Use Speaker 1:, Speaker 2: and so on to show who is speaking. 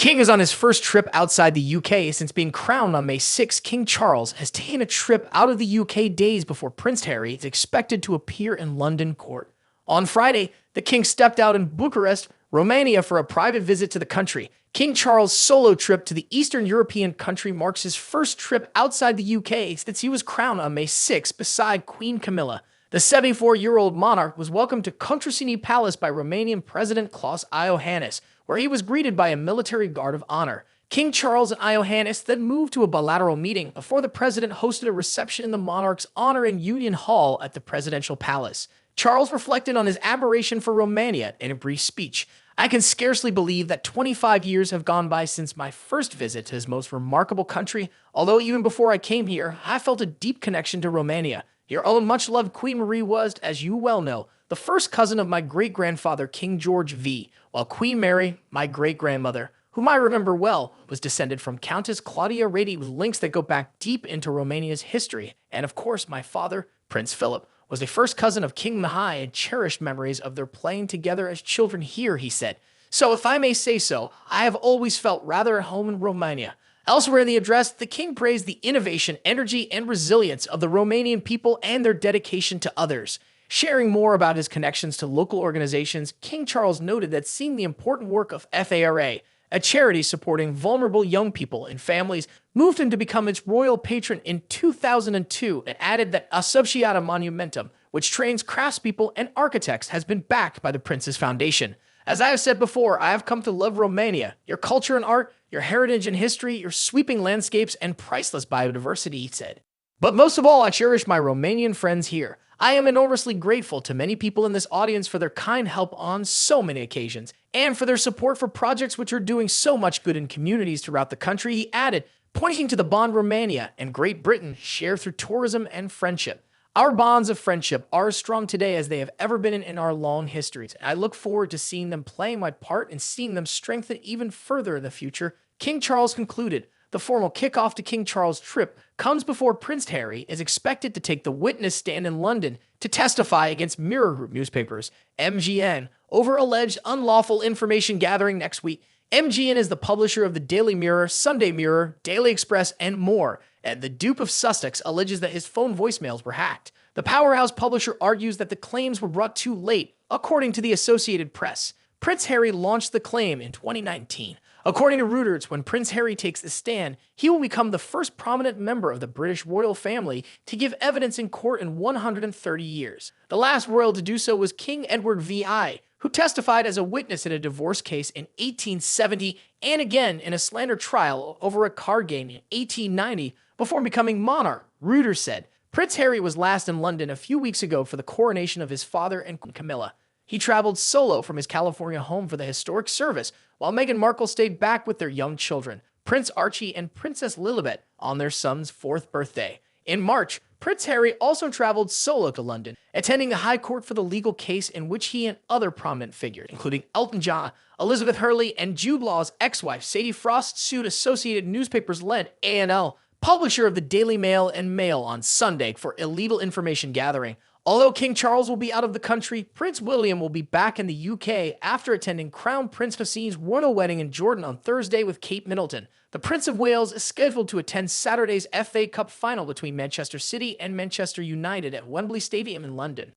Speaker 1: King is on his first trip outside the UK since being crowned on May 6. King Charles has taken a trip out of the UK days before Prince Harry is expected to appear in London court. On Friday, the king stepped out in Bucharest, Romania for a private visit to the country. King Charles' solo trip to the Eastern European country marks his first trip outside the UK since he was crowned on May 6 beside Queen Camilla. The 74-year-old monarch was welcomed to Contrasini Palace by Romanian President Klaus Iohannis, where he was greeted by a military guard of honor. King Charles and Iohannis then moved to a bilateral meeting before the president hosted a reception in the monarch's honor in Union Hall at the presidential palace. Charles reflected on his admiration for Romania in a brief speech. "I can scarcely believe that 25 years have gone by since my first visit to this most remarkable country, although even before I came here, I felt a deep connection to Romania. Your own much-loved Queen Marie was, as you well know, the first cousin of my great-grandfather King George V, while Queen Mary, my great-grandmother, whom I remember well, was descended from Countess Claudia Redi with links that go back deep into Romania's history. And of course, my father, Prince Philip, was the first cousin of King Mihai and cherished memories of their playing together as children here," he said. "So if I may say so, I have always felt rather at home in Romania." Elsewhere in the address, the king praised the innovation, energy, and resilience of the Romanian people and their dedication to others. Sharing more about his connections to local organizations, King Charles noted that seeing the important work of FARA, a charity supporting vulnerable young people and families, moved him to become its royal patron in 2002 and added that Associata Monumentum, which trains craftspeople and architects, has been backed by the Prince's Foundation. "As I have said before, I have come to love Romania, your culture and art, your heritage and history, your sweeping landscapes, and priceless biodiversity," he said. "But most of all, I cherish my Romanian friends here. I am enormously grateful to many people in this audience for their kind help on so many occasions, and for their support for projects which are doing so much good in communities throughout the country," he added, pointing to the bond Romania and Great Britain share through tourism and friendship. "Our bonds of friendship are as strong today as they have ever been in our long histories. I look forward to seeing them playing my part and seeing them strengthen even further in the future," King Charles concluded. The formal kickoff to King Charles' trip comes before Prince Harry is expected to take the witness stand in London to testify against Mirror Group newspapers, MGN, over alleged unlawful information gathering next week. MGN is the publisher of the Daily Mirror, Sunday Mirror, Daily Express, and more, and the dupe of Sussex alleges that his phone voicemails were hacked. The powerhouse publisher argues that the claims were brought too late, according to the Associated Press. Prince Harry launched the claim in 2019. According to Reuters, when Prince Harry takes the stand, he will become the first prominent member of the British royal family to give evidence in court in 130 years. The last royal to do so was King Edward VI, who testified as a witness in a divorce case in 1870 and again in a slander trial over a card game in 1890 before becoming monarch, Reuters said. Prince Harry was last in London a few weeks ago for the coronation of his father and Queen Camilla. He traveled solo from his California home for the historic service, while Meghan Markle stayed back with their young children, Prince Archie and Princess Lilibet, on their son's 4th birthday. In March, Prince Harry also traveled solo to London, attending the High Court for the legal case in which he and other prominent figures, including Elton John, Elizabeth Hurley, and Jude Law's ex-wife Sadie Frost, sued Associated Newspapers-led A&L, publisher of the Daily Mail and Mail, on Sunday for illegal information gathering. Although King Charles will be out of the country, Prince William will be back in the UK after attending Crown Prince Hassein's royal wedding in Jordan on Thursday with Kate Middleton. The Prince of Wales is scheduled to attend Saturday's FA Cup final between Manchester City and Manchester United at Wembley Stadium in London.